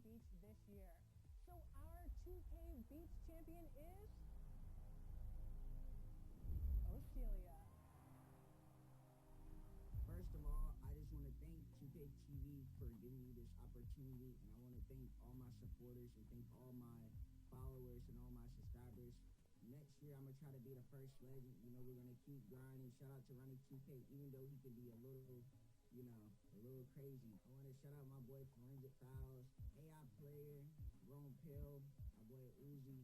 Beach this year. So our 2K Beach champion is Ocelia. First of all, I just want to thank 2K TV for giving me this opportunity, and I want to thank all my supporters and thank all my followers and all my subscribers. Next year, I'm going to try to be the first legend. You know, we're going to keep grinding. Shout out to Ronnie 2K, even though he can be a little, you know, a little crazy. I want to shout out my boy Forensic Files, AI Player, Rome Pill, my boy Uzi.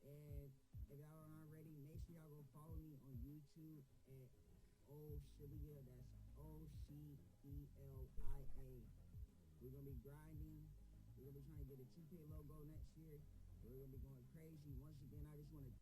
And if y'all aren't already, make sure y'all go follow me on YouTube at Ocelia. That's Ocelia. We're going to be grinding. We're going to be trying to get a 2K logo next year. We're going to be going crazy. Once again, I just want to...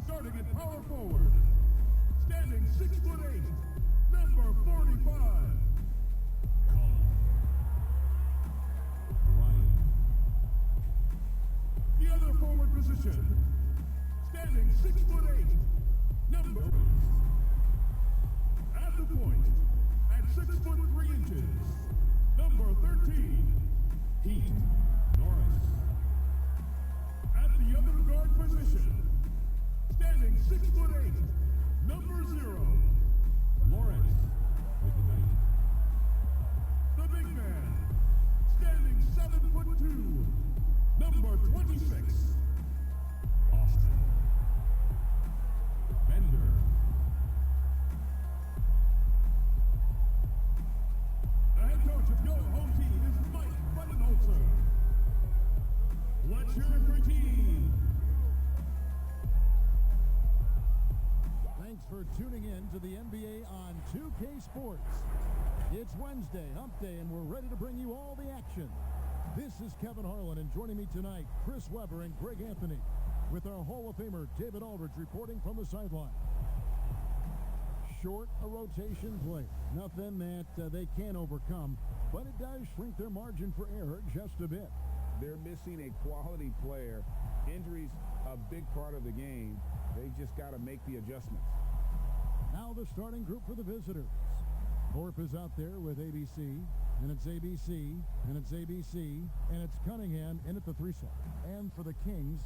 Starting at power forward, standing 6'8", number 45. Colin Ryan. The other forward position, standing 6'8", number. At the point, at 6'3", number 13, Heath Norris. At the other guard position, standing 6'8", number 0, Lawrence with the 9. The big man, standing 7'2", number 26, Austin Bender. The head coach of your home team is Mike Budenholzer. Let's hear it for team. Thanks for tuning in to the NBA on 2K Sports. It's Wednesday, hump day, and we're ready to bring you all the action. This is Kevin Harlan, and joining me tonight, Chris Webber and Greg Anthony, with our Hall of Famer David Aldridge reporting from the sideline. short a rotation player. Nothing that they can't overcome, but it does shrink their margin for error just a bit. They're missing a quality player. Injuries a big part of the game. They just got to make the adjustments. Now the starting group for the visitors. Thorpe is out there with ABC, and it's ABC, and it's ABC, and it's Cunningham in at the 3 slot. And for the Kings,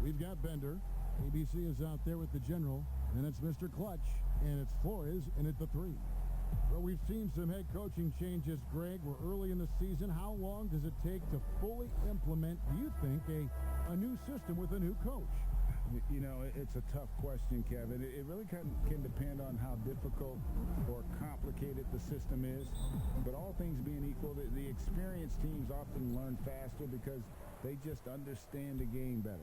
we've got Bender. ABC is out there with the general, and it's Mr. Clutch, and it's Flores in at the 3. Well, we've seen some head coaching changes, Greg. We're early in the season. How long does it take to fully implement, do you think, a new system with a new coach? You know, it's a tough question, Kevin. It really can depend on how difficult or complicated the system is. But all things being equal, the experienced teams often learn faster because they just understand the game better.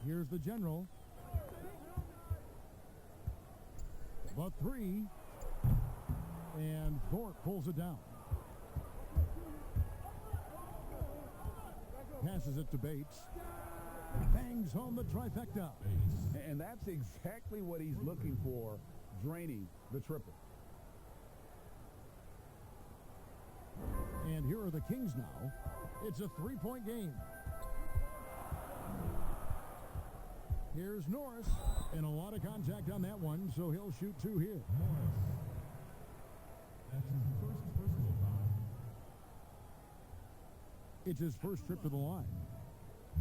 Here's the general. The 3. And Thorpe pulls it down. Passes it to Bates. Bangs home the trifecta. And that's exactly what he's looking for, draining the triple. And here are the Kings now. It's a 3-point game. Here's Norris. And a lot of contact on that one, so he'll shoot 2 here. That's his first personal foul. It's his first trip to the line.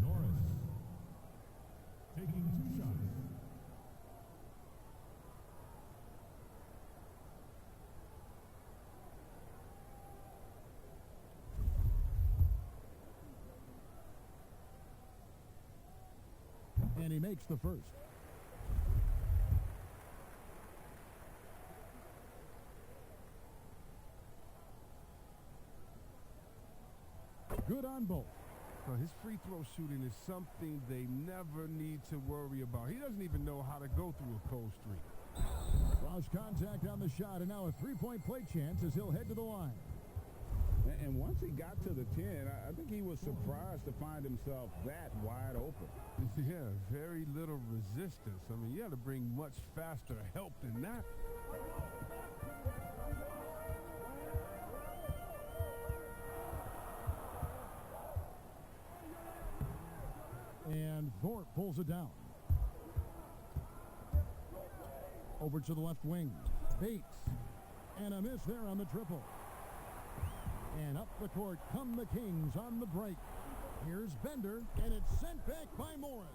Norris taking 2 shots. And he makes the first. Good on both. His free throw shooting is something they never need to worry about. He doesn't even know how to go through a cold streak. Cross contact on the shot, and now a 3-point play chance as he'll head to the line. And once he got to the 10, I think he was surprised to find himself that wide open. Yeah, very little resistance. I mean, you had to bring much faster help than that. And Thorpe pulls it down. Over to the left wing. Bates. And a miss there on the triple. And up the court come the Kings on the break. Here's Bender, and it's sent back by Morris.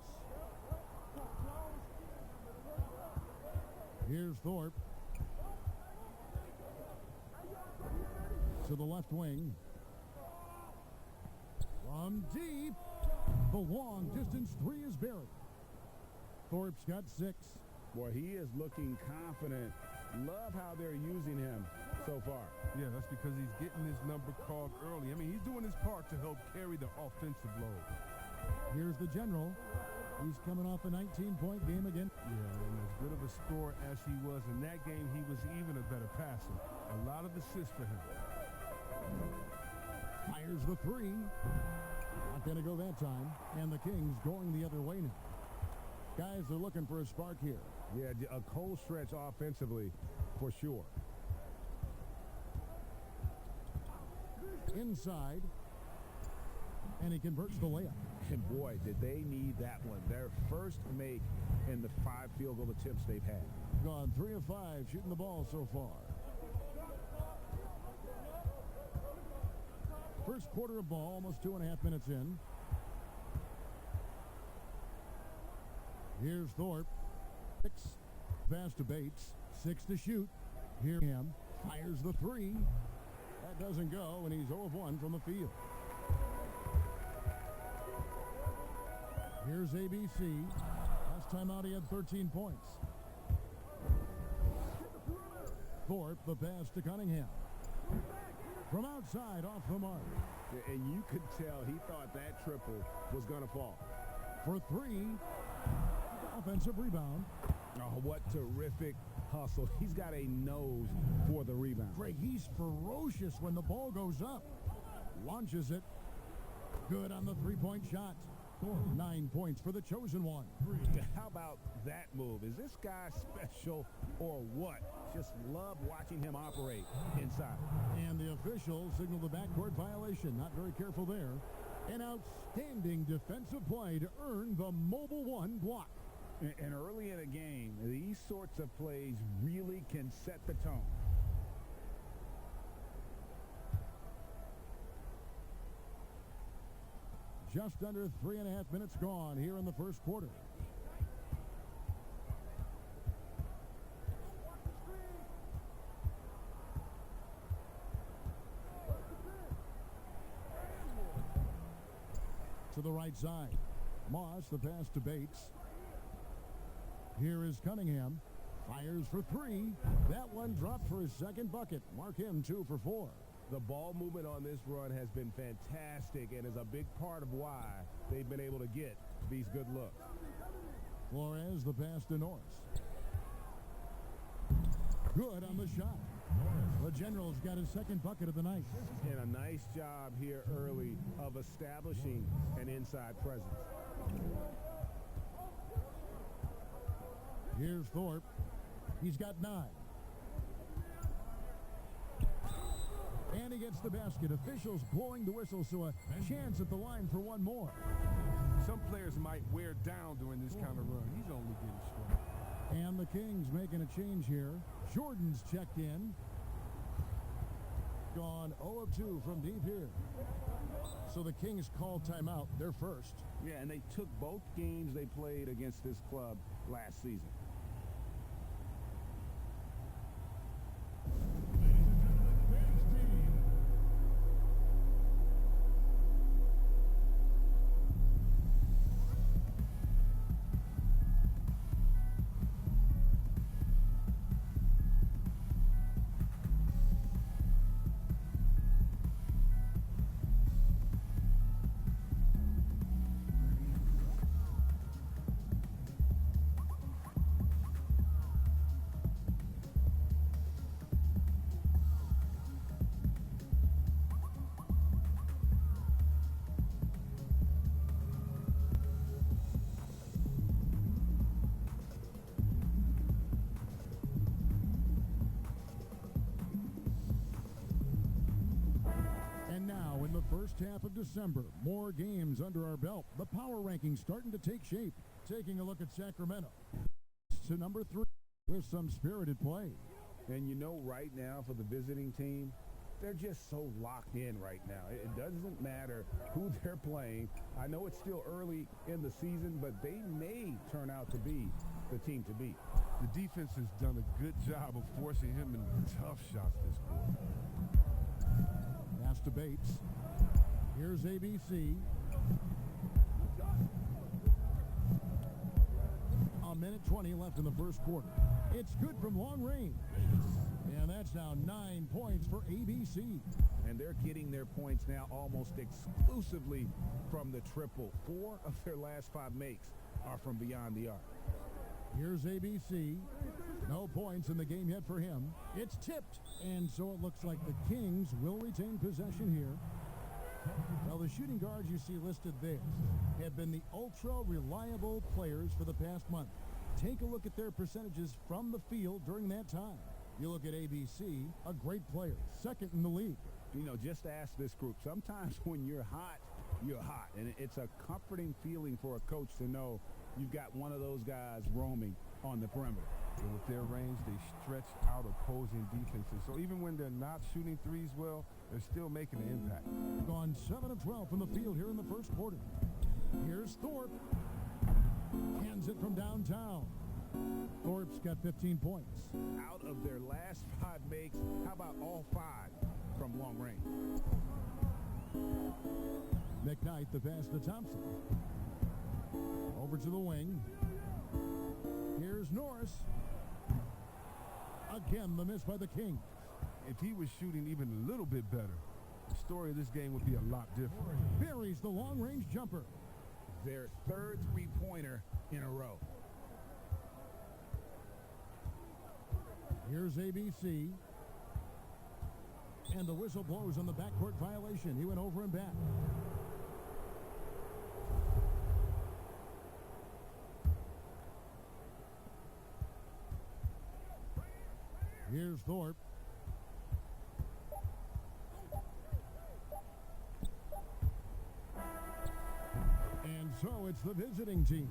Here's Thorpe. To the left wing. From deep. The long distance 3 is buried. Thorpe's got 6. Boy, he is looking confident. Love how they're using him so far. Yeah, that's because he's getting his number called early. I mean, he's doing his part to help carry the offensive load. Here's the general. He's coming off a 19-point game again. Yeah, and as good of a scorer as he was in that game, he was even a better passer. A lot of assists for him. Fires the 3. Not going to go that time. And the Kings going the other way now. Guys are looking for a spark here. Yeah, a cold stretch offensively for sure. Inside. And he converts the layup. And boy, did they need that one. Their first make in the 5 field goal attempts they've had. Gone 3 of 5 shooting the ball so far. First quarter of ball, almost 2.5 minutes in. Here's Thorpe. 6. Pass to Bates. 6 to shoot. Here him. Fires the 3. That doesn't go, and he's 0 of 1 from the field. Here's ABC. Last time out he had 13 points. Thorpe, the pass to Cunningham. From outside, off the mark. And you could tell he thought that triple was going to fall. For 3. Offensive rebound. Oh, what terrific hustle. He's got a nose for the rebound. Greg, he's ferocious when the ball goes up. Launches it. Good on the 3-point shot. 9 points for the chosen one. How about that move? Is this guy special or what? Just love watching him operate inside. And the officials signal the backcourt violation. Not very careful there. An outstanding defensive play to earn the Mobile One block. And early in a game, these sorts of plays really can set the tone. Just under 3.5 minutes gone here in the first quarter. To the right side. Moss, the pass to Bates. Here is Cunningham. Fires for three. That one dropped for his second bucket. Mark him 2 for 4. The ball movement on this run has been fantastic and is a big part of why they've been able to get these good looks. Flores, the pass to Norris. Good on the shot. The General's got his second bucket of the night. And a nice job here early of establishing an inside presence. Here's Thorpe. He's got 9. And he gets the basket. Officials blowing the whistle, so a chance at the line for one more. Some players might wear down during this kind of run. He's only getting strong. And the Kings making a change here. Jordan's checked in. Gone 0 of 2 from deep here. So the Kings call timeout. They're first. Yeah, and they took both games they played against this club last season. First half of December, more games under our belt. The power rankings starting to take shape. Taking a look at Sacramento to number 3 with some spirited play. And you know, right now for the visiting team, they're just so locked in right now. It doesn't matter who they're playing. I know it's still early in the season, but they may turn out to be the team to beat. The defense has done a good job of forcing him into tough shots this quarter. Pass to Bates. Here's ABC. A minute 20 left in the first quarter. It's good from long range. And that's now 9 points for ABC. And they're getting their points now almost exclusively from the triple. 4 of their last 5 makes are from beyond the arc. Here's ABC. No points in the game yet for him. It's tipped. And so it looks like the Kings will retain possession here. Well, the shooting guards you see listed there have been the ultra-reliable players for the past month. Take a look at their percentages from the field during that time. You look at ABC, a great player, second in the league. You know, just ask this group. Sometimes when you're hot, you're hot. And it's a comforting feeling for a coach to know you've got one of those guys roaming on the perimeter. And with their range, they stretch out opposing defenses. So even when they're not shooting threes well, they're still making an impact. Gone 7 of 12 from the field here in the first quarter. Here's Thorpe. Hands it from downtown. Thorpe's got 15 points. Out of their last 5 makes, how about all 5 from long range? McKnight, the pass to Thompson. Over to the wing. Here's Norris. Again, the miss by the Kings. If he was shooting even a little bit better, the story of this game would be a lot different. Buries the long-range jumper. Their 3rd three-pointer in a row. Here's ABC. And the whistle blows on the backcourt violation. He went over and back. Here's Thorpe. And so it's the visiting team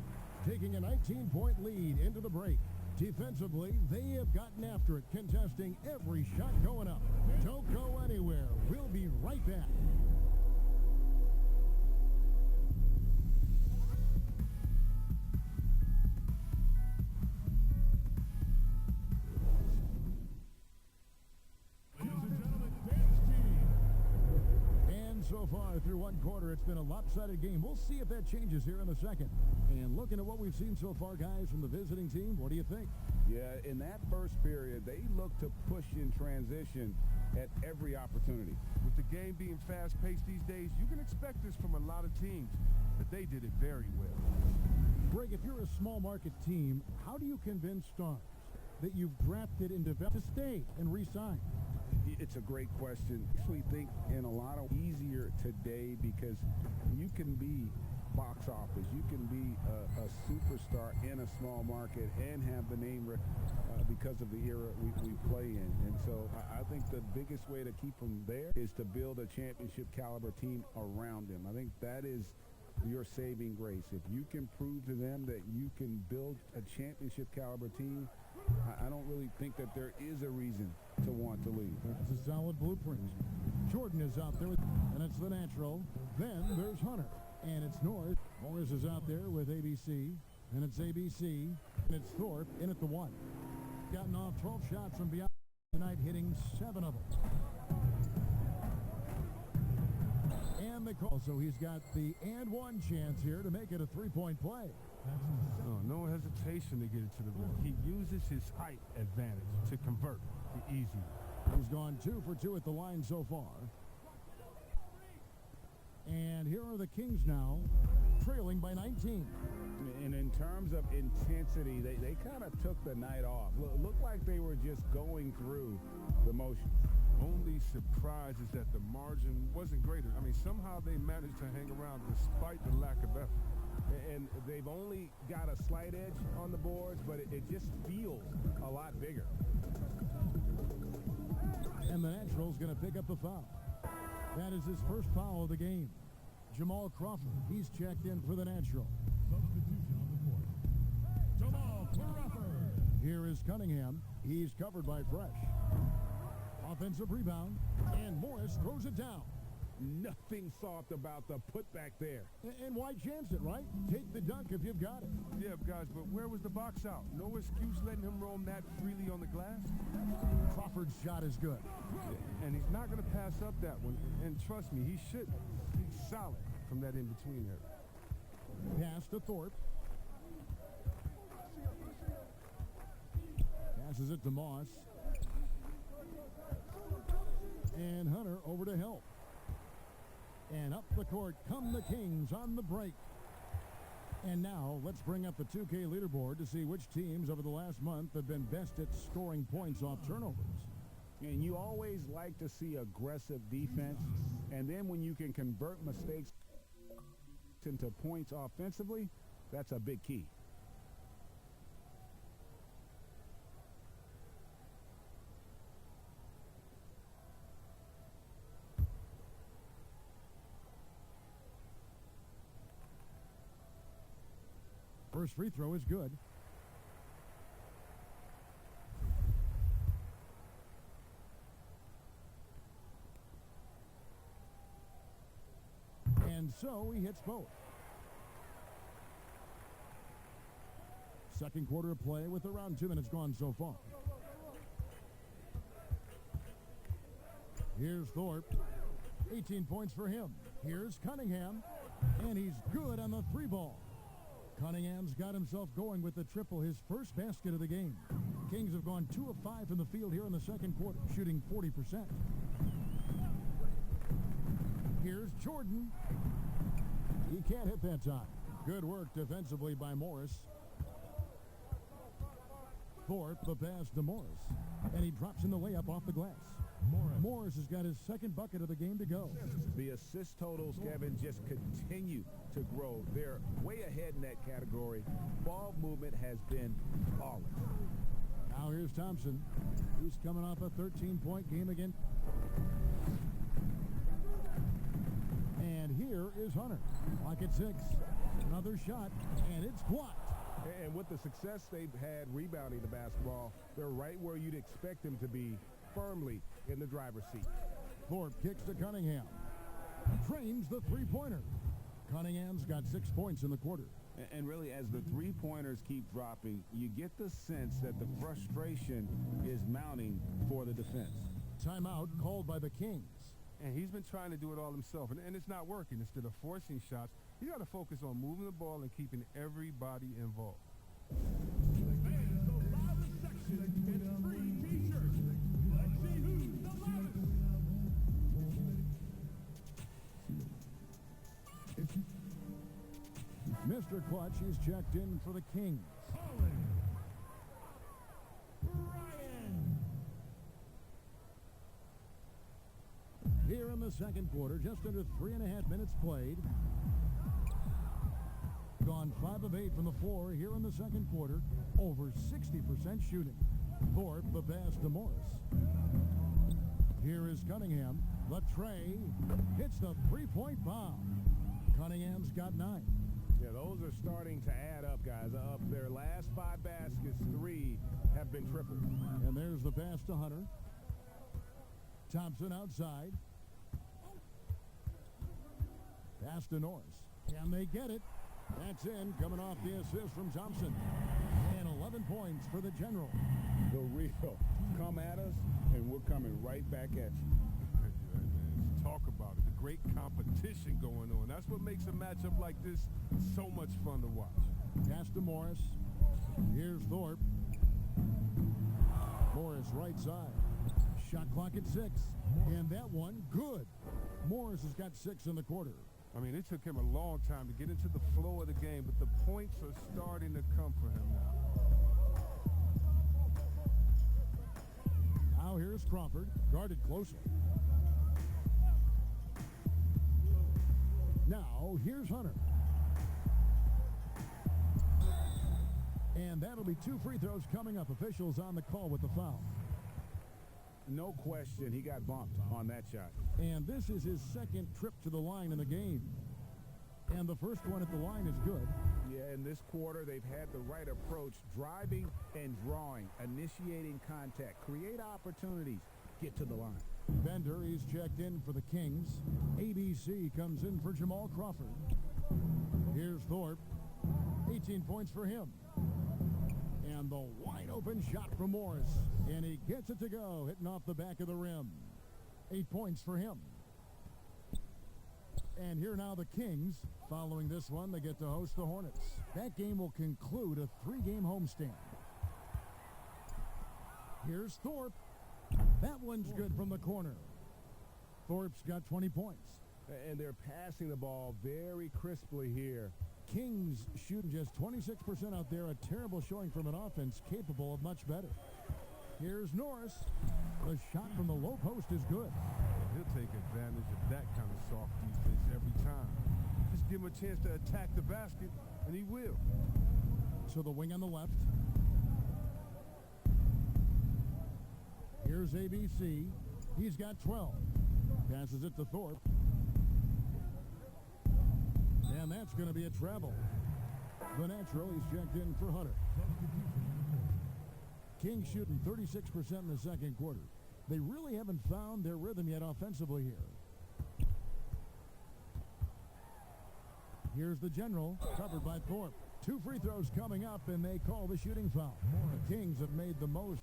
taking a 19-point lead into the break. Defensively, they have gotten after it, contesting every shot going up. Don't go anywhere. We'll be right back. So far through one quarter, it's been a lopsided game. We'll see if that changes here in the second. And looking at what we've seen so far, guys, from the visiting team, what do you think? Yeah, in that first period, they look to push in transition at every opportunity. With the game being fast-paced these days, you can expect this from a lot of teams, but they did it very well. Greg, if you're a small market team, how do you convince stars that you've drafted and developed to stay and re-sign? It's a great question. I actually think in a lot of easier today because you can be box office. You can be a superstar in a small market and have the name because of the era we play in. And so I think the biggest way to keep them there is to build a championship caliber team around them. I think that is your saving grace. If you can prove to them that you can build a championship caliber team, I don't really think that there is a reason to want to leave. That's a solid blueprint. Jordan is out there, and it's the natural. Then there's Hunter, and it's Norris. Morris is out there with ABC, and it's ABC, and it's Thorpe in at the 1. Gotten off 12 shots from beyond tonight, hitting 7 of them. And the call, so he's got the and one chance here to make it a 3-point play. No hesitation to get it to the rim. He uses his height advantage to convert the easy. He's gone 2 for 2 at the line so far. And here are the Kings now, trailing by 19. And in terms of intensity, they kind of took the night off. Looked like they were just going through the motions. Only surprise is that the margin wasn't greater. I mean, somehow they managed to hang around despite the lack of effort. And they've only got a slight edge on the boards, but it just feels a lot bigger. And the Natural's going to pick up the foul. That is his first foul of the game. Jamal Crawford, he's checked in for the Natural. Substitution on the court. Jamal Crawford. Here is Cunningham. He's covered by Fresh. Offensive rebound, and Morris throws it down. Nothing soft about the putback there. And why chance it, right? Take the dunk if you've got it. Yeah, guys, but where was the box out? No excuse letting him roam that freely on the glass. Crawford's shot is good. And he's not going to pass up that one. And trust me, he shouldn't. He's solid from that in-between area. Pass to Thorpe. Passes it to Moss. And Hunter over to help. And up the court come the Kings on the break. And now let's bring up the 2K leaderboard to see which teams over the last month have been best at scoring points off turnovers. And you always like to see aggressive defense. And then when you can convert mistakes into points offensively, that's a big key. First free throw is good. And so he hits both. Second quarter of play with around 2 minutes gone so far. Here's Thorpe. 18 points for him. Here's Cunningham. And he's good on the 3-ball. Cunningham's got himself going with the triple, his first basket of the game. Kings have gone 2 of 5 from the field here in the second quarter, shooting 40%. Here's Jordan. He can't hit that time. Good work defensively by Morris. Thorpe, the pass to Morris. And he drops in the layup off the glass. Morris has got his second bucket of the game to go. The assist totals, Kevin, just continue to grow. They're way ahead in that category. Ball movement has been flawless. Now here's Thompson. He's coming off a 13-point game again. And here is Hunter. Clock at 6. Another shot, and it's blocked. And with the success they've had rebounding the basketball, they're right where you'd expect them to be, firmly in the driver's seat. Thorpe kicks to Cunningham. Drains the three-pointer. Cunningham's got 6 points in the quarter. And really, as the three-pointers keep dropping, you get the sense that the frustration is mounting for the defense. Timeout called by the Kings. And he's been trying to do it all himself, and it's not working. Instead of forcing shots, you got to focus on moving the ball and keeping everybody involved. Fans, the loudest section gets free t-shirts. Let's see who's the loudest. Mr. Clutch is checked in for the Kings. Colin. Ryan. Here in the second quarter, just under 3.5 minutes played. Gone 5 of 8 from the floor here in the second quarter. Over 60% shooting. Thorpe the pass to Morris. Here is Cunningham. The tray hits the three-point bomb. Cunningham's got 9. Yeah, those are starting to add up, guys. Of their last 5 baskets, 3 have been tripled. And there's the pass to Hunter. Thompson outside. Pass to Norris. Can they get it? That's in, coming off the assist from Thompson. And 11 points for the General. The real come at us, and we're coming right back at you. Talk about it. The great competition going on. That's what makes a matchup like this so much fun to watch. Pass to Morris. Here's Thorpe. Morris right side. Shot clock at 6. And that one, good. Morris has got 6 in the quarter. I mean, it took him a long time to get into the flow of the game, but the points are starting to come for him now. Now here's Crawford, guarded closely. Now here's Hunter. And that'll be 2 free throws coming up. Officials on the call with the foul. No question, he got bumped on that shot. And this is his second trip to the line in the game. And the first one at the line is good. Yeah, in this quarter, they've had the right approach, driving and drawing, initiating contact, create opportunities, get to the line. Bender, he's checked in for the Kings. ABC comes in for Jamal Crawford. Here's Thorpe. 18 points for him. And the wide-open shot from Morris. And he gets it to go, hitting off the back of the rim. 8 points for him. And here now the Kings. Following this one, they get to host the Hornets. That game will conclude a 3-game homestand. Here's Thorpe. That one's good from the corner. Thorpe's got 20 points. And they're passing the ball very crisply here. Kings shooting just 26% out there. A terrible showing from an offense capable of much better. Here's Norris. The shot from the low post is good. He'll take advantage of that kind of soft defense every time. Just give him a chance to attack the basket, and he will. So the wing on the left. Here's ABC. He's got 12. Passes it to Thorpe. And that's going to be a travel. The natural, he's checked in for Hunter. Kings shooting 36% in the second quarter. They really haven't found their rhythm yet offensively here. Here's the General, covered by Thorpe. 2 free throws coming up, and they call the shooting foul. The Kings have made the most.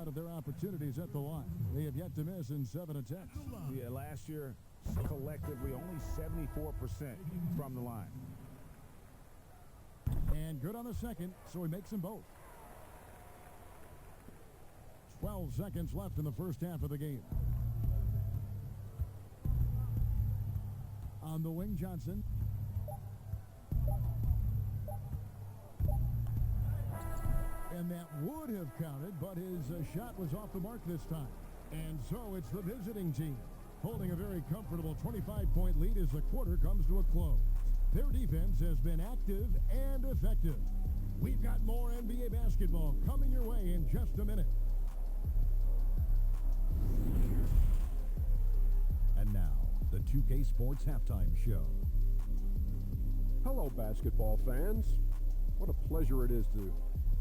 out of their opportunities at the line. They have yet to miss in 7 attempts. Yeah, last year, collectively, only 74% from the line. And good on the second, so he makes them both. 12 seconds left in the first half of the game. On the wing, Johnson. And that would have counted, but his shot was off the mark this time. And so it's the visiting team holding a very comfortable 25-point lead as the quarter comes to a close. Their defense has been active and effective. We've got more NBA basketball coming your way in just a minute. And now, the 2K Sports Halftime Show. Hello, basketball fans. What a pleasure it is to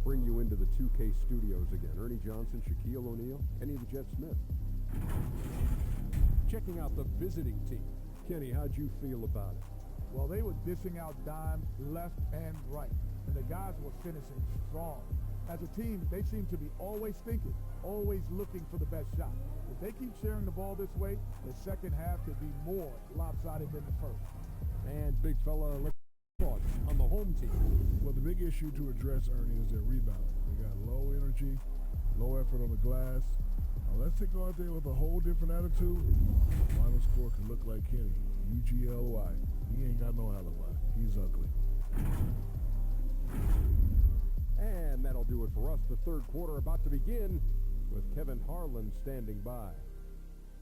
bring you into the 2K studios again. Ernie Johnson, Shaquille O'Neal, Kenny the Jet Smith. Checking out the visiting team. Kenny, how'd you feel about it? Well, they were dishing out dimes left and right, and the guys were finishing strong. As a team, they seem to be always thinking, always looking for the best shot. If they keep sharing the ball this way, the second half could be more lopsided than the first. And big fella, thoughts on the home team. Well, the big issue to address, Ernie, is their rebounding. They got low energy, low effort on the glass. Unless they go out there with a whole different attitude, the final score could look like Kenny. UGLY. He ain't got no alibi. He's ugly. And that'll do it for us. The third quarter about to begin with Kevin Harlan standing by.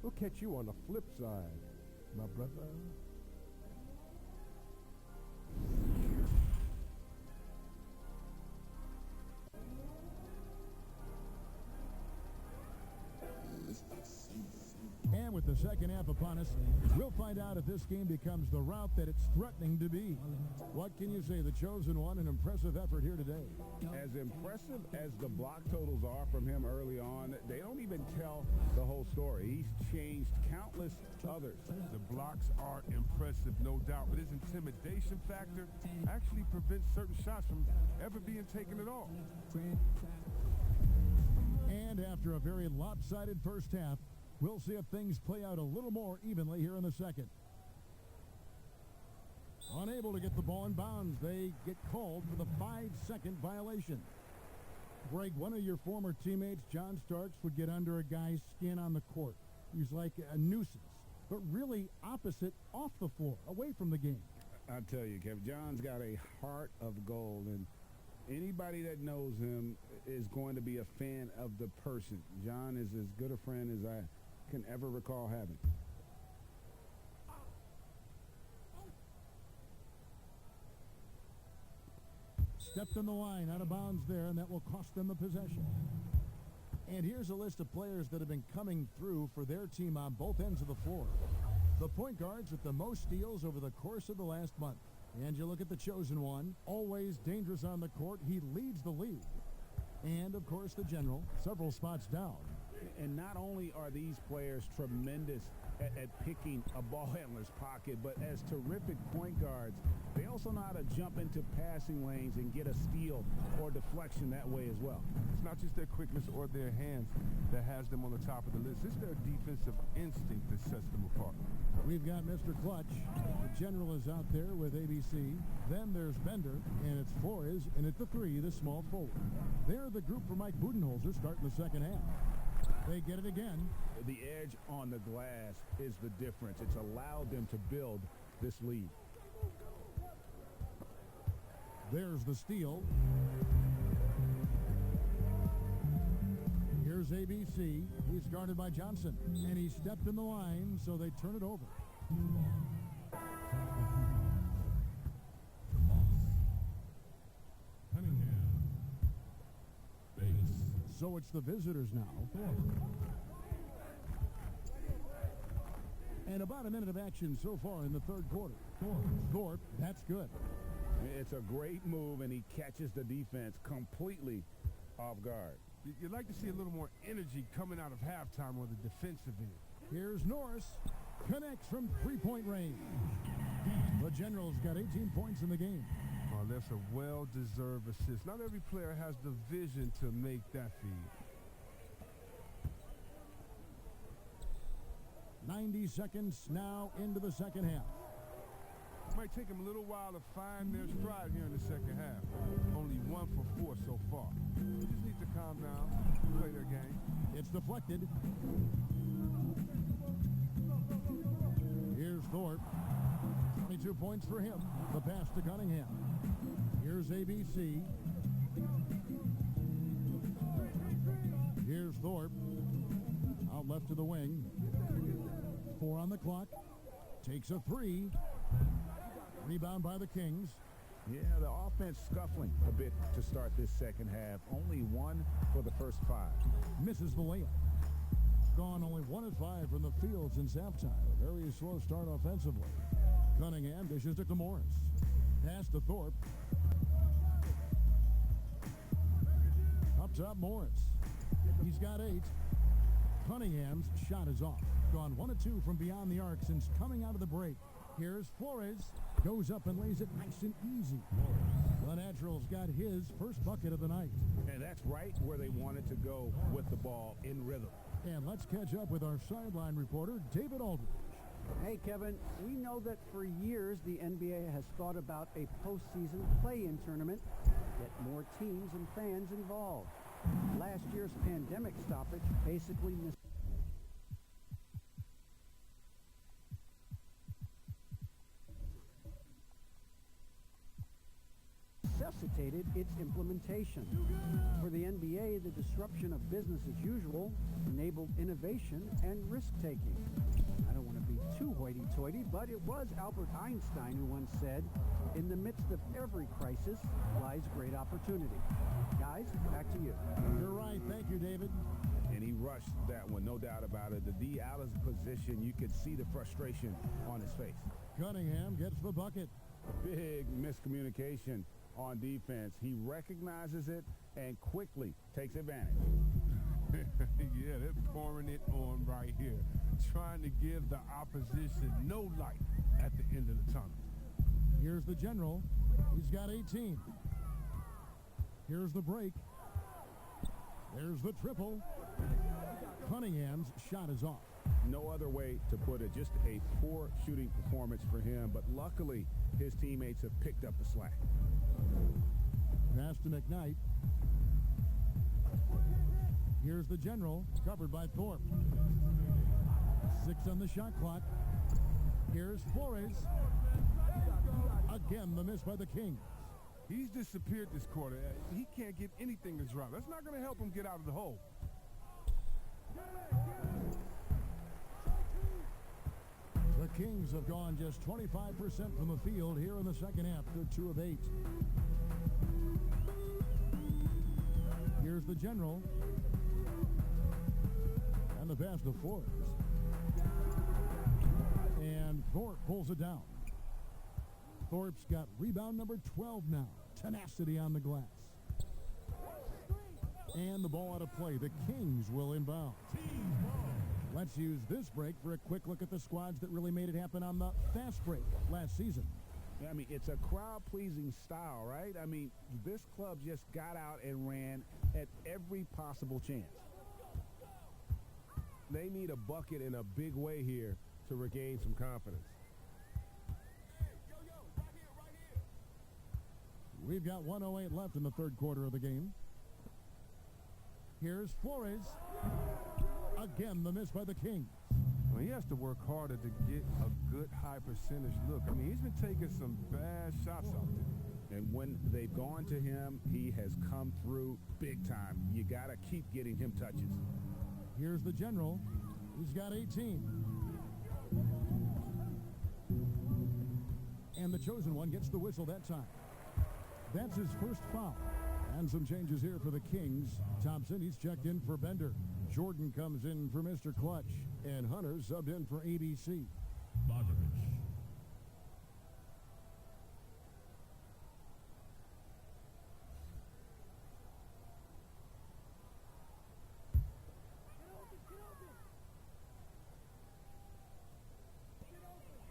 We'll catch you on the flip side. My brother. And with the second half upon us, we'll find out if this game becomes the route that it's threatening to be. What can you say? The chosen one, an impressive effort here today. As impressive as the block totals are from him early on, they don't even tell the whole story. He's changed countless others. The blocks are impressive, no doubt, but his intimidation factor actually prevents certain shots from ever being taken at all. And after a very lopsided first half, we'll see if things play out a little more evenly here in the second. Unable to get the ball in bounds, they get called for the 5-second violation. Greg, one of your former teammates, John Starks, would get under a guy's skin on the court. He's like a nuisance, but really opposite off the floor, away from the game. I tell you, Kevin, John's got a heart of gold, and anybody that knows him is going to be a fan of the person. John is as good a friend as I can ever recall having. Stepped in the line, out of bounds there, and that will cost them a possession. And here's a list of players that have been coming through for their team on both ends of the floor. The point guards with the most steals over the course of the last month. And you look at the chosen one, always dangerous on the court. He leads the league. And, of course, the general, several spots down. And not only are these players tremendous at picking a ball handler's pocket, but as terrific point guards, they also know how to jump into passing lanes and get a steal or deflection that way as well. It's not just their quickness or their hands that has them on the top of the list. It's their defensive instinct that sets them apart. We've got Mr. Clutch. The general is out there with ABC. Then there's Bender, and it's Flores, and at the 3, the small forward. They're the group for Mike Budenholzer starting the second half. They get it again. The edge on the glass is the difference. It's allowed them to build this lead. There's the steal. Here's ABC. He's guarded by Johnson. And he stepped in the line, so they turn it over. So it's the visitors now. And about a minute of action so far in the third quarter. Thorpe, that's good. It's a great move, and he catches the defense completely off guard. You'd like to see a little more energy coming out of halftime on the defensive end. Here's Norris. Connects from three-point range. The General's got 18 points in the game. Oh, that's a well-deserved assist. Not every player has the vision to make that feed. 90 seconds now into the second half. It might take them a little while to find their stride here in the second half. Only 1 for 4 so far. They just need to calm down, play their game. It's deflected. Here's Thorpe. 22 points for him. The pass to Cunningham. Here's ABC. Here's Thorpe. Out left to the wing. 4 on the clock. Takes a 3. Rebound by the Kings. Yeah, the offense scuffling a bit to start this second half. Only 1 for the first 5. Misses the layup. Gone only 1 of 5 from the field since halftime. A very slow start offensively. Cunningham dishes it to Morris. Pass to Thorpe. Up top, Morris. He's got 8. Cunningham's shot is off. Gone 1 of 2 from beyond the arc since coming out of the break. Here's Flores. Goes up and lays it nice and easy. The Naturals got his first bucket of the night. And that's right where they wanted to go with the ball, in rhythm. And let's catch up with our sideline reporter, David Aldridge. Hey, Kevin, we know that for years the NBA has thought about a postseason play-in tournament, get more teams and fans involved. Last year's pandemic stoppage basically necessitated its implementation. For the NBA, the disruption of business as usual enabled innovation and risk-taking. I don't want to be too hoity-toity, but it was Albert Einstein who once said, "In the midst of every crisis lies great opportunity." Guys, back to you. You're right. Thank you, David. And he rushed that one, no doubt about it. The D out of position, you could see the frustration on his face. Cunningham gets the bucket. Big miscommunication on defense. He recognizes it and quickly takes advantage. Yeah, they're pouring it on right here, trying to give the opposition no light at the end of the tunnel. Here's the general. He's got 18. Here's the break. There's the triple. Cunningham's shot is off. No other way to put it. Just a poor shooting performance for him, but luckily his teammates have picked up the slack. Pass to McKnight. Here's the general, covered by Thorpe. 6 on the shot clock. Here's Flores. Again, the miss by the Kings. He's disappeared this quarter. He can't get anything to drop. That's not going to help him get out of the hole. The Kings have gone just 25% from the field here in the second half. They're 2 of 8. Here's the general. And the pass to Flores. And Thorpe pulls it down. Thorpe's got rebound number 12 now. Tenacity on the glass. And the ball out of play. The Kings will inbound. Let's use this break for a quick look at the squads that really made it happen on the fast break last season. I mean, it's a crowd-pleasing style, right? I mean, this club just got out and ran at every possible chance. They need a bucket in a big way here to regain some confidence. We've got 1:08 left in the third quarter of the game. Here's Flores. Again, the miss by the Kings. Well, he has to work harder to get a good high percentage look. I mean, he's been taking some bad shots out there. And when they've gone to him, he has come through big time. You got to keep getting him touches. Here's the general. He's got 18. And the chosen one gets the whistle that time. That's his first foul. And some changes here for the Kings. Thompson, he's checked in for Bender. Jordan comes in for Mr. Clutch. And Hunter subbed in for ABC.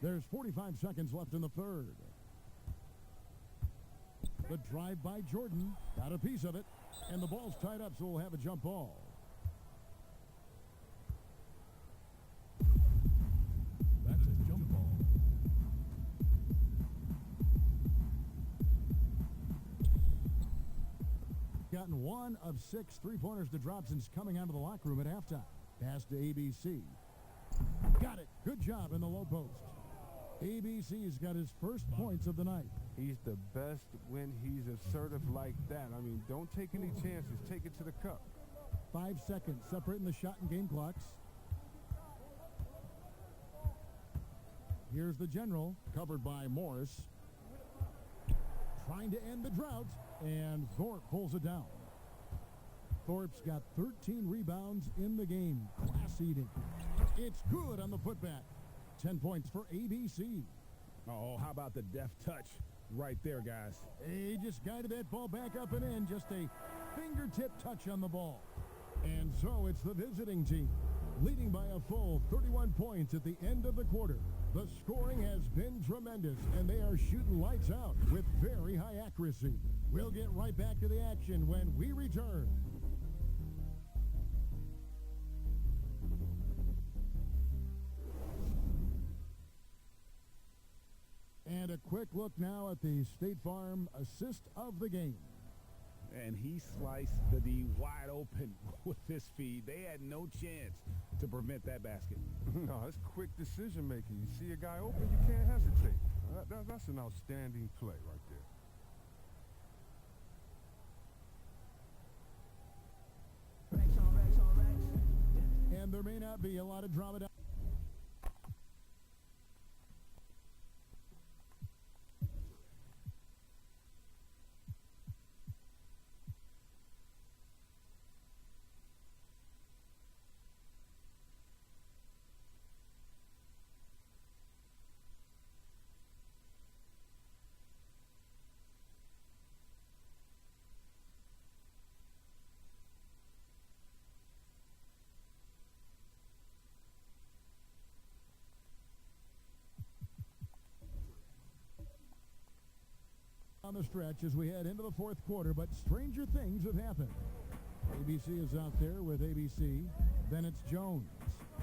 There's 45 seconds left in the third. The drive by Jordan. Got a piece of it. And the ball's tied up, so we'll have a jump ball. gotten 1 of 6 3-pointers to drop since coming out of the locker room at halftime. Pass to ABC. Got it. Good job in the low post. ABC's got his first points of the night. He's the best when he's assertive like that. I mean, don't take any chances. Take it to the cup. 5 seconds separating the shot and game clocks. Here's the general, covered by Morris. Trying to end the drought, and Thorpe pulls it down. Thorpe's got 13 rebounds in the game. Class eating. It's good on the putback. 10 points for ABC. Oh, how about the deft touch right there, guys? He just guided that ball back up and in. Just a fingertip touch on the ball. And so it's the visiting team, leading by a full 31 points at the end of the quarter. The scoring has been tremendous, and they are shooting lights out with very high accuracy. We'll get right back to the action when we return. And a quick look now at the State Farm assist of the game. And he sliced the D wide open with his feed. They had no chance to prevent that basket. No, it's quick decision making. You see a guy open, you can't hesitate. That's an outstanding play right there. Racks on racks on racks. And there may not be a lot of drama down. On the stretch as we head into the fourth quarter, but stranger things have happened. ABC is out there with ABC, then it's Jones,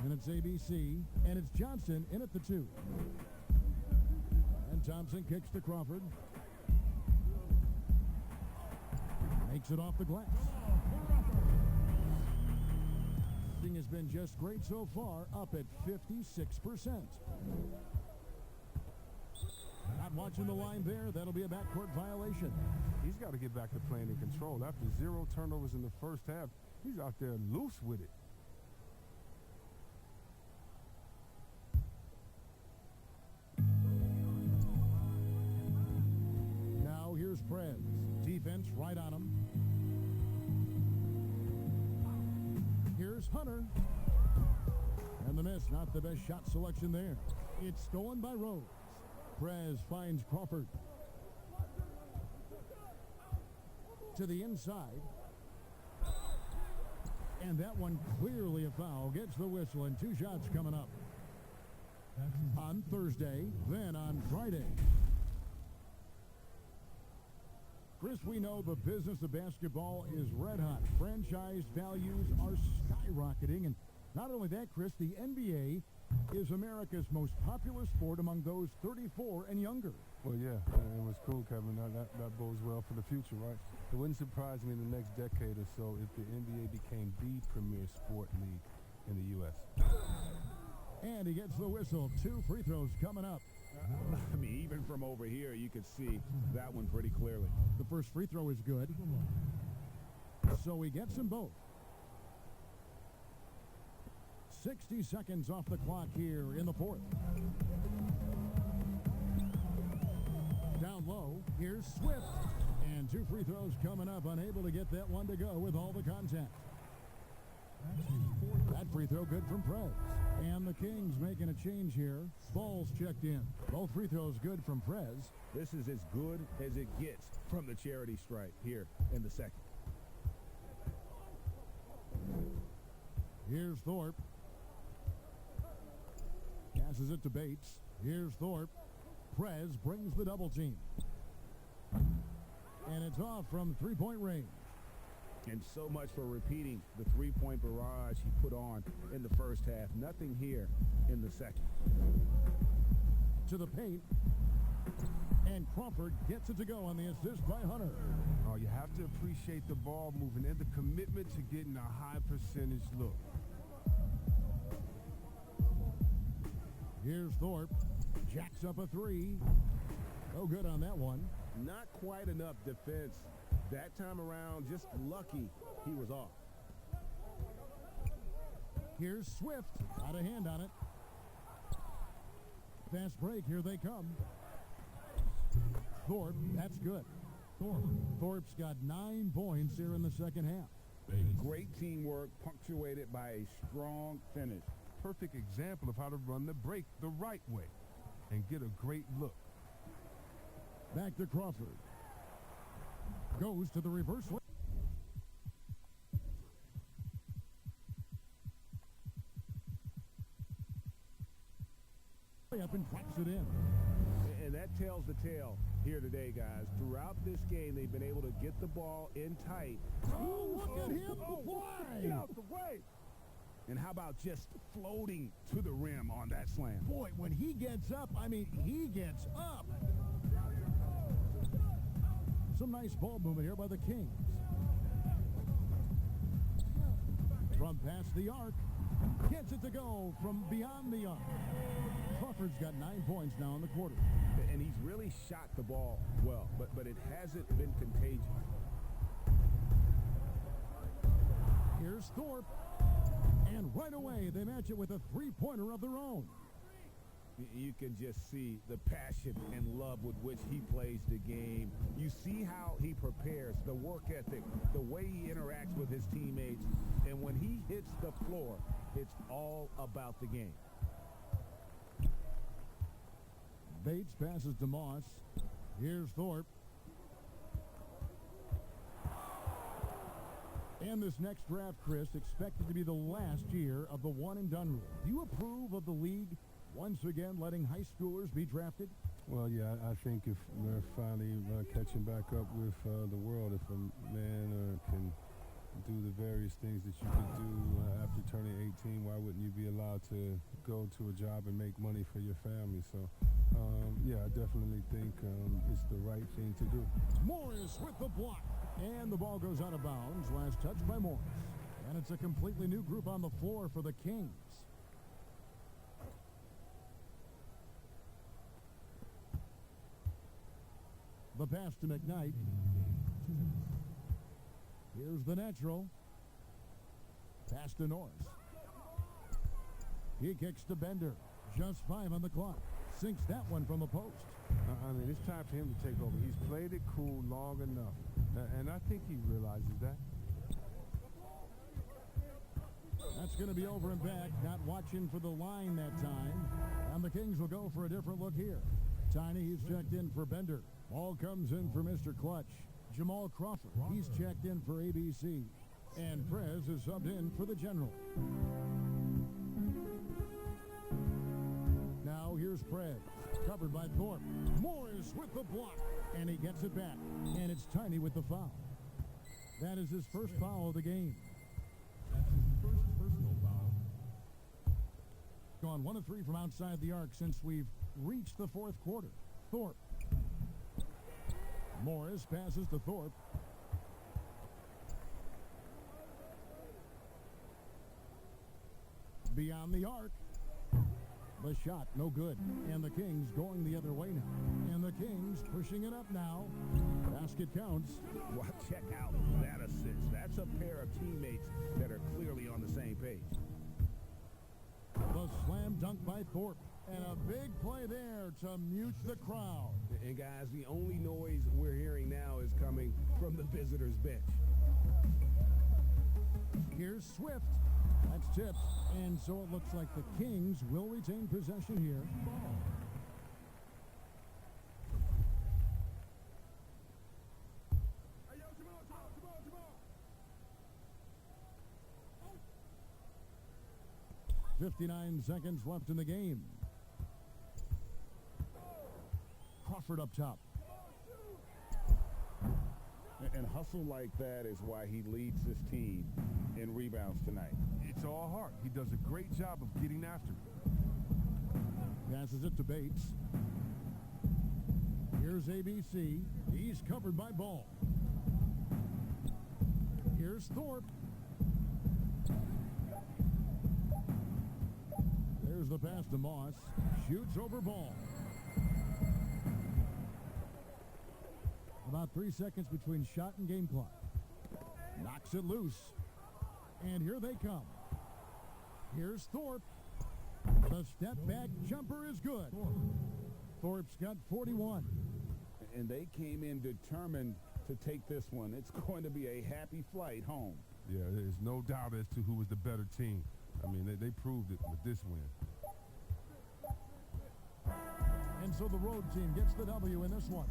and it's ABC, and it's Johnson in at the 2. And Thompson kicks to Crawford. Makes it off the glass. Shooting has been just great so far, up at 56%. Not watching the line there. That'll be a backcourt violation. He's got to get back to playing in control. After 0 turnovers in the first half, he's out there loose with it. Now here's Prez. Defense right on him. Here's Hunter. And the miss, not the best shot selection there. It's stolen by Rose. Prez finds Crawford. To the inside. And that one clearly a foul. Gets the whistle, and 2 shots coming up. On Thursday, then on Friday. Chris, we know the business of basketball is red hot. Franchise values are skyrocketing. And not only that, Chris, the NBA is America's most popular sport among those 34 and younger. Well, yeah, it was cool, Kevin. That bodes well for the future, right? It wouldn't surprise me in the next decade or so if the NBA became the premier sport league in the U.S. And he gets the whistle. 2 free throws coming up. I mean, even from over here, you could see that one pretty clearly. The first free throw is good. So he gets them both. 60 seconds off the clock here in the fourth. Down low, here's Swift. And 2 free throws coming up, unable to get that one to go with all the contact. That free throw good from Prez. And the Kings making a change here. Ball's checked in. Both free throws good from Prez. This is as good as it gets from the charity stripe here in the second. Here's Thorpe. Passes it to Bates. Here's Thorpe. Prez brings the double team. And it's off from 3-point range. And so much for repeating the 3-point barrage he put on in the first half. Nothing here in the second. To the paint. And Crawford gets it to go on the assist by Hunter. Oh, you have to appreciate the ball movement and the commitment to getting a high percentage look. Here's Thorpe. Jacks up a three. No good on that one. Not quite enough defense. That time around, just lucky he was off. Here's Swift. Out of hand on it. Fast break. Here they come. Thorpe. That's good. Thorpe's got 9 points here in the second half. Great teamwork punctuated by a strong finish. Perfect example of how to run the break the right way and get a great look. Back to Crawford. Goes to the reverse. Up and drops it in. And that tells the tale here today, guys. Throughout this game, they've been able to get the ball in tight. Oh, look at him fly! Get out the way! And how about just floating to the rim on that slam? Boy, when he gets up, I mean, he gets up. Some nice ball movement here by the Kings. From past the arc. Gets it to go from beyond the arc. Crawford's got 9 points now in the quarter. And he's really shot the ball well, but it hasn't been contagious. Here's Thorpe. And right away, they match it with a three-pointer of their own. You can just see the passion and love with which he plays the game. You see how he prepares, the work ethic, the way he interacts with his teammates. And when he hits the floor, it's all about the game. Bates passes to Moss. Here's Thorpe. And this next draft, Chris, expected to be the last year of the one-and-done rule. Do you approve of the league once again letting high schoolers be drafted? Well, yeah, I think if we're finally catching back up with the world, if a man can do the various things that you could do after turning 18, why wouldn't you be allowed to go to a job and make money for your family? So, yeah, I definitely think it's the right thing to do. Morris with the block. And the ball goes out of bounds. Last touch by Morris. And it's a completely new group on the floor for the Kings. The pass to McKnight. Here's the natural. Pass to Norris. He kicks to Bender. Just 5 on the clock. Sinks that one from the post. I mean, it's time for him to take over. He's played it cool long enough. And I think he realizes that. That's going to be over and back. Not watching for the line that time. And the Kings will go for a different look here. Tiny, he's checked in for Bender. Ball comes in for Mr. Clutch. Jamal Crawford, he's checked in for ABC. And Prez is subbed in for the General. Now here's Prez, covered by Thorpe. Morris with the block, and he gets it back. And it's Tiny with the foul. That is his first foul of the game. That's his first personal foul. Gone 1 of 3 from outside the arc since we've reached the fourth quarter. Thorpe. Morris passes to Thorpe. Beyond the arc. The shot, no good. And the Kings going the other way now. And the Kings pushing it up now. Basket counts. Well, check out that assist. That's a pair of teammates that are clearly on the same page. The slam dunk by Thorpe. And a big play there to mute the crowd. And guys, the only noise we're hearing now is coming from the visitors' bench. Here's Swift. That's tipped. And so it looks like the Kings will retain possession here. 59 seconds left in the game. Crawford up top. And hustle like that is why he leads this team in rebounds tonight. It's all heart. He does a great job of getting after it. Passes it to Bates. Here's ABC. He's covered by Ball. Here's Thorpe. There's the pass to Moss. Shoots over Ball. About 3 seconds between shot and game clock. Knocks it loose. And here they come. Here's Thorpe. The step back jumper is good. Thorpe's got 41. And they came in determined to take this one. It's going to be a happy flight home. Yeah, there's no doubt as to who was the better team. I mean, they proved it with this win. And so the road team gets the W in this one.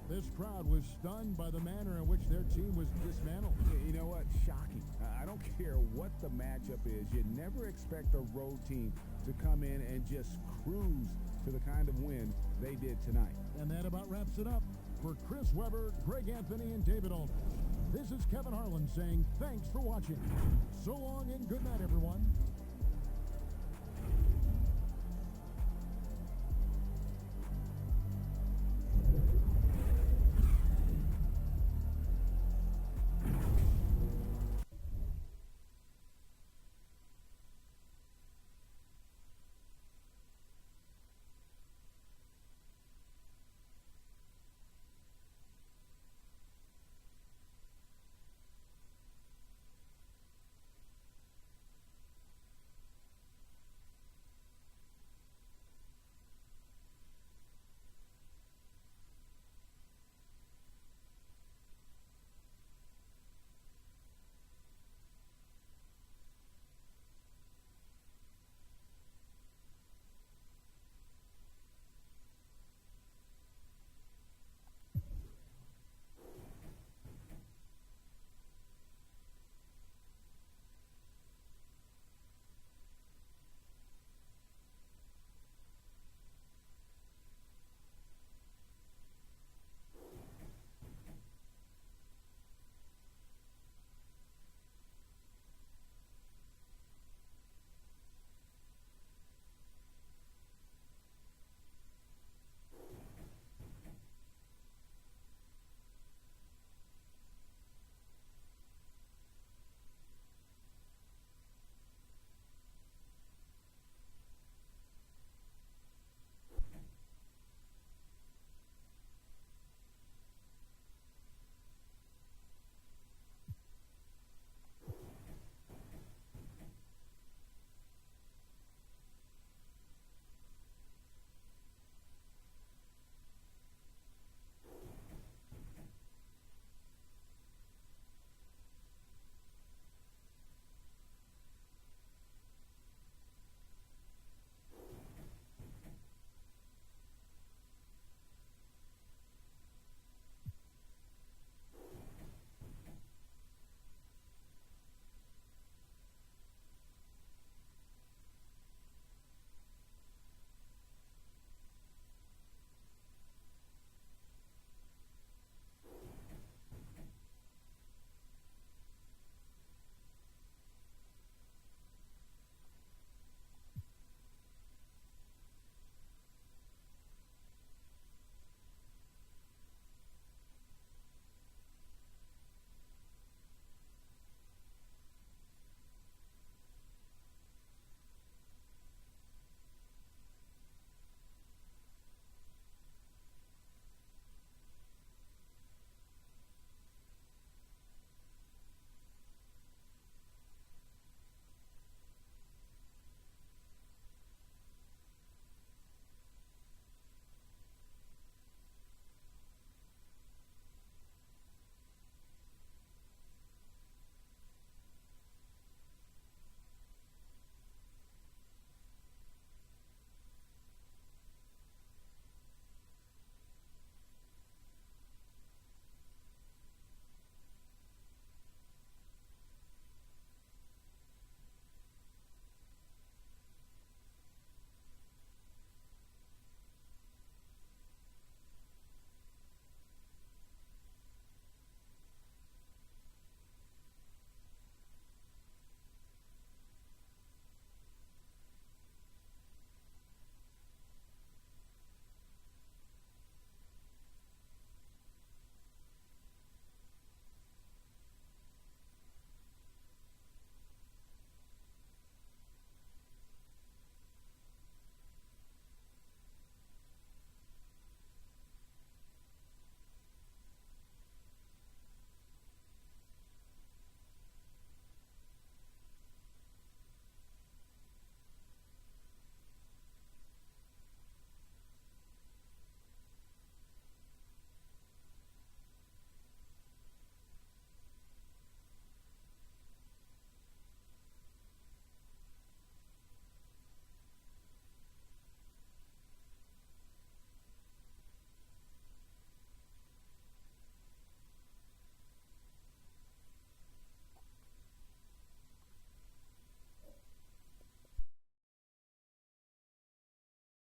This crowd was stunned by the manner in which their team was dismantled. You know what? Shocking. I don't care what the matchup is. You never expect a road team to come in and just cruise to the kind of win they did tonight. And that about wraps it up. For Chris Webber, Greg Anthony, and David Aldridge, this is Kevin Harlan saying thanks for watching. So long and good night, everyone.